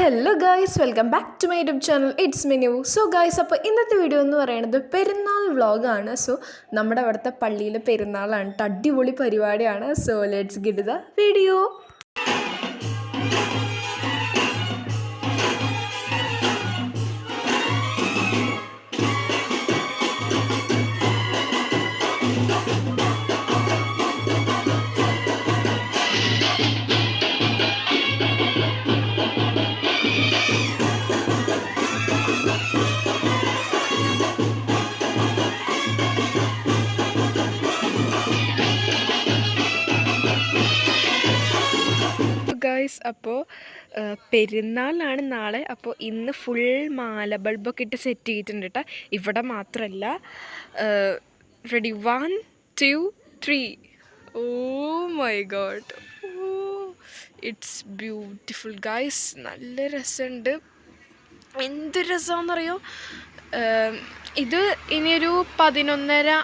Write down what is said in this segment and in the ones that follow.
Hello guys, welcome back to my YouTube channel. It's മെനു. So guys, അപ്പോൾ ഇന്നത്തെ video എന്ന് പറയുന്നത് പെരുന്നാൾ വ്ളോഗാണ്. സോ നമ്മുടെ അവിടുത്തെ പള്ളിയിലെ പെരുന്നാളാണ്. അടിപൊളി പരിപാടിയാണ്. So let's get the video. Guys, അപ്പോൾ പെരുന്നാളാണ് നാളെ. അപ്പോൾ ഇന്ന് ഫുൾ മാല ബൾബൊക്കെ ഇട്ട് സെറ്റ് ചെയ്തിട്ടുണ്ട് കേട്ടോ. ഇവിടെ മാത്രമല്ല. Ready, 1 2 3. Oh my god, oh it's beautiful guys. നല്ല രസമുണ്ട്. എന്ത് രസമാണെന്നറിയോ. ഇത് ഇനിയൊരു 11:30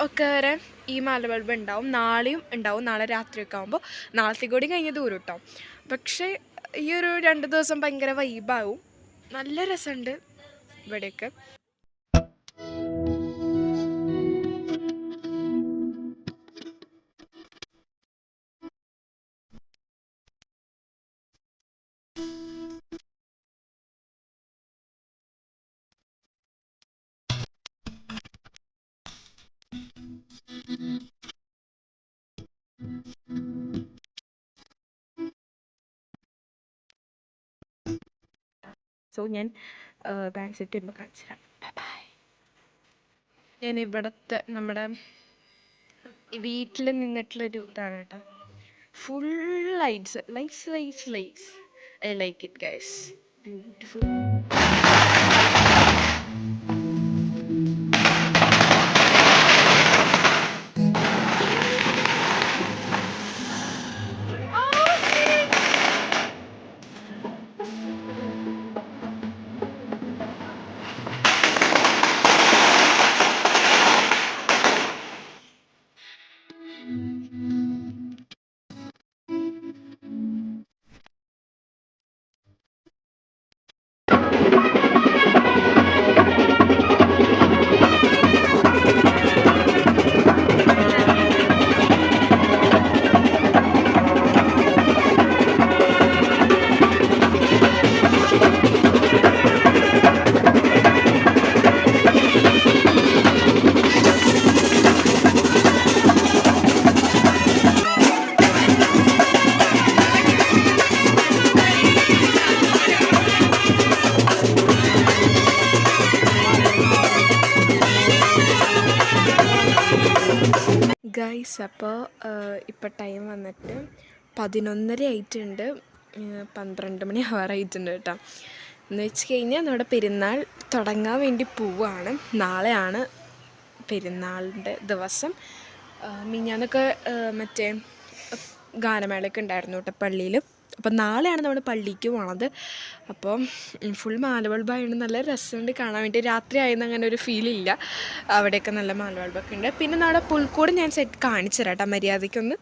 ഒക്കെ വരെ ഈ മാല ബൾബ് ഉണ്ടാവും. നാളെയും ഉണ്ടാവും. നാളെ രാത്രിയൊക്കെ ആകുമ്പോൾ. നാളത്തെ കൂടി കഴിഞ്ഞ് ദൂരം കിട്ടും. പക്ഷേ ഈ ഒരു 2 ദിവസം ഭയങ്കര വൈബാവും. നല്ല രസമുണ്ട് ഇവിടെയൊക്കെ. സോ ഞാൻ ബാക്ക് സെറ്റ് വരുമ്പോൾ കാണിച്ചു തരാം. ബൈ. ഞാൻ ഇവിടുത്തെ നമ്മുടെ വീട്ടിൽ നിന്നിട്ടുള്ളൊരു ഇതാണ് കേട്ടോ. Full lights, lights lights lights. I like it guys. Beautiful. Guys, അപ്പോൾ ഇപ്പോൾ ടൈം വന്നിട്ട് 11:30 ആയിട്ടുണ്ട്. 12 മണി ആവാറായിട്ടുണ്ട് കേട്ടോ. എന്ന് വെച്ച് കഴിഞ്ഞാൽ നമ്മുടെ പെരുന്നാൾ തുടങ്ങാൻ വേണ്ടി പോവുകയാണ്. നാളെയാണ് പെരുന്നാളിൻ്റെ ദിവസം. മിഞ്ഞാന്നൊക്കെ മറ്റേ ഗാനമേളയൊക്കെ ഉണ്ടായിരുന്നു കേട്ടോ പള്ളിയിൽ. അപ്പം നാളെയാണ് നമ്മൾ പള്ളിക്ക് പോണത്. അപ്പം ഫുൾ മാലബൾബായതുകൊണ്ട് നല്ല രസമുണ്ട് കാണാൻ വേണ്ടി. രാത്രി ആയെന്ന് അങ്ങനെ ഒരു ഫീലില്ല. അവിടെയൊക്കെ നല്ല മാലബൾബൊക്കെ ഉണ്ട്. പിന്നെ നമ്മുടെ പുൽക്കൂട് ഞാൻ കാണിച്ചു തരാം കേട്ടോ മര്യാദയ്ക്കൊന്ന്.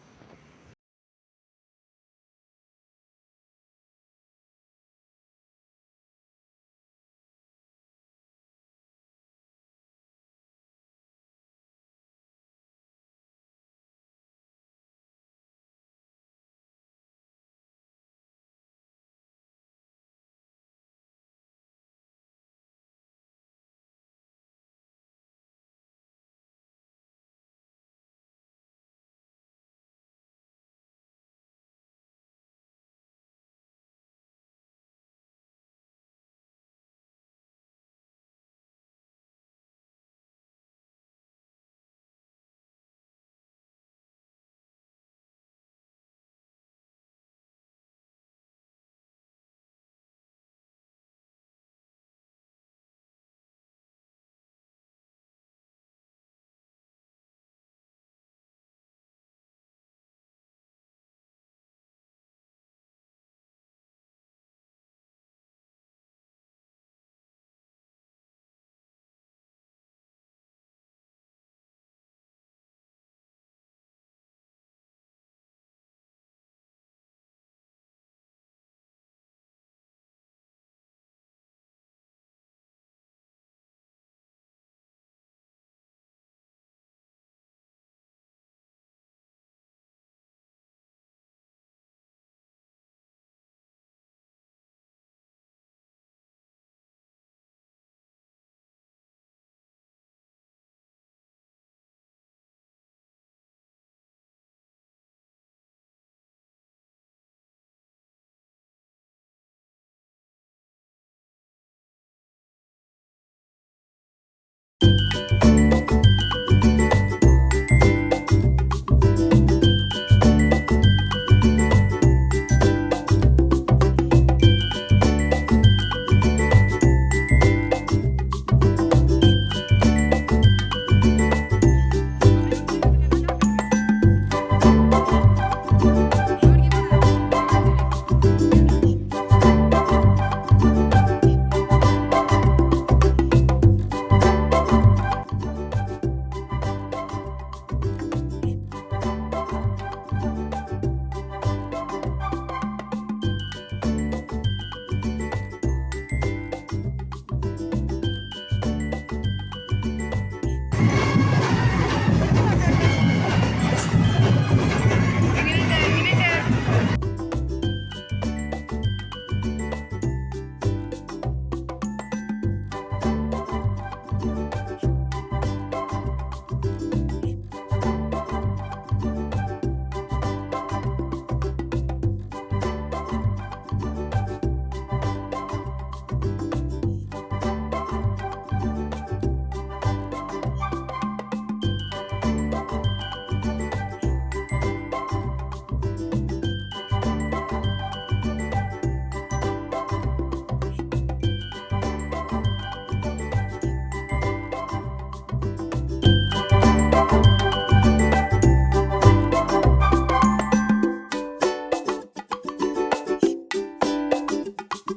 സോ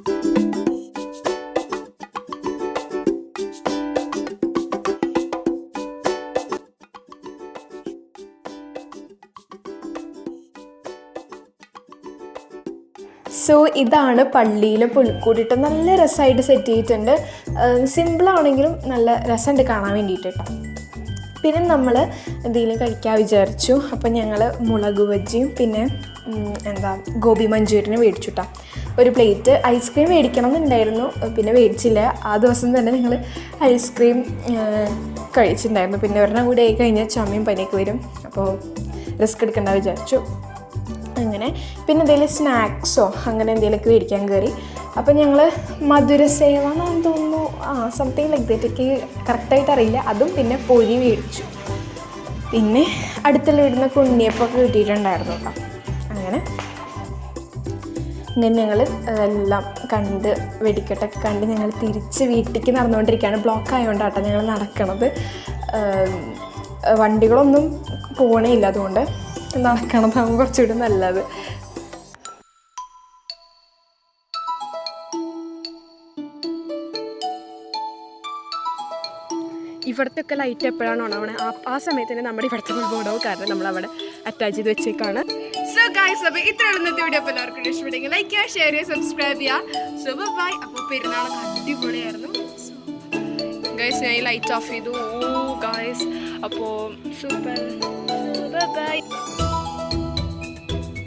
ഇതാണ് പള്ളിയിലെ പുൽക്കൂടിട്ട് നല്ല രസമായിട്ട് സെറ്റ് ചെയ്തിട്ടുണ്ട്. സിമ്പിളാണെങ്കിലും നല്ല രസമുണ്ട് കാണാൻ വേണ്ടിയിട്ട് കേട്ടോ. പിന്നെ നമ്മൾ എന്തെങ്കിലും കഴിക്കാൻ വിചാരിച്ചു. അപ്പം ഞങ്ങൾ മുളക് ബജ്ജിയും പിന്നെ ഗോബി മഞ്ചൂരിയനും മേടിച്ചു കേട്ടോ. ഒരു പ്ലേറ്റ് ഐസ്ക്രീം മേടിക്കണം എന്നുണ്ടായിരുന്നു, പിന്നെ മേടിച്ചില്ല. ആ ദിവസം തന്നെ ഞങ്ങൾ ഐസ്ക്രീം കഴിച്ചിട്ടുണ്ടായിരുന്നു. പിന്നെ ഒരെണ്ണം കൂടി ആയി കഴിഞ്ഞാൽ ചുമയും പനിയൊക്കെ വരും, അപ്പോൾ റിസ്ക് എടുക്കണ്ട വിചാരിച്ചു. അങ്ങനെ പിന്നെ എന്തെങ്കിലും സ്നാക്സോ അങ്ങനെ എന്തെങ്കിലുമൊക്കെ മേടിക്കാൻ കയറി. അപ്പം ഞങ്ങൾ മധുരസേവ എന്നാണെന്ന് തോന്നുന്നു, സംതിങ് ലൈക്ക് ദാറ്റ്, എനിക്ക് കറക്റ്റായിട്ട് അറിയില്ല. അതും പിന്നെ പൊരി മേടിച്ചു. പിന്നെ അടുത്തുള്ള വീടിന് ഉണ്ണിയപ്പമൊക്കെ കിട്ടിയിട്ടുണ്ടായിരുന്നു കേട്ടോ. അങ്ങനെ ഞങ്ങൾ എല്ലാം കണ്ട് വെടിക്കെട്ടൊക്കെ കണ്ട് ഞങ്ങൾ തിരിച്ച് വീട്ടിലേക്ക് നടന്നുകൊണ്ടിരിക്കുകയാണ്. ബ്ലോക്ക് ആയതുകൊണ്ടാട്ടോ ഞങ്ങൾ നടക്കണത്. വണ്ടികളൊന്നും പോകണേ ഇല്ല, അതുകൊണ്ട് നടക്കണതാണ് കുറച്ചുകൂടി നല്ലത്. ഇവിടുത്തെ ഒക്കെ ലൈറ്റ് എപ്പോഴാണ് ഓണാവണേ ആ സമയത്ത് തന്നെ നമ്മുടെ ഇവിടുത്തെ ബോർഡാവും, കാരണം നമ്മളവിടെ അറ്റാച്ച് ചെയ്ത് വെച്ചേക്കാണ്. സോ ഗൈസ്, അപ്പോൾ ഇത്രയുള്ള ഇന്നത്തെ വീഡിയോ അപ്പോൾ എല്ലാവർക്കും ഇഷ്ടപ്പെട്ടെങ്കിൽ ലൈക്ക് ചെയ്യുക, ഷെയർ ചെയ്യുക, സബ്സ്ക്രൈബ് ചെയ്യുക. So bye. അപ്പോൾ പെരുന്നാളൊക്കെ അടിപൊളിയായിരുന്നു. ഗൈസ് ഞാൻ ഈ ലൈറ്റ് ഓഫ് ചെയ്തു. ഓ ഗൈസ്, അപ്പോൾ സൂപ്പർ. ബൈ.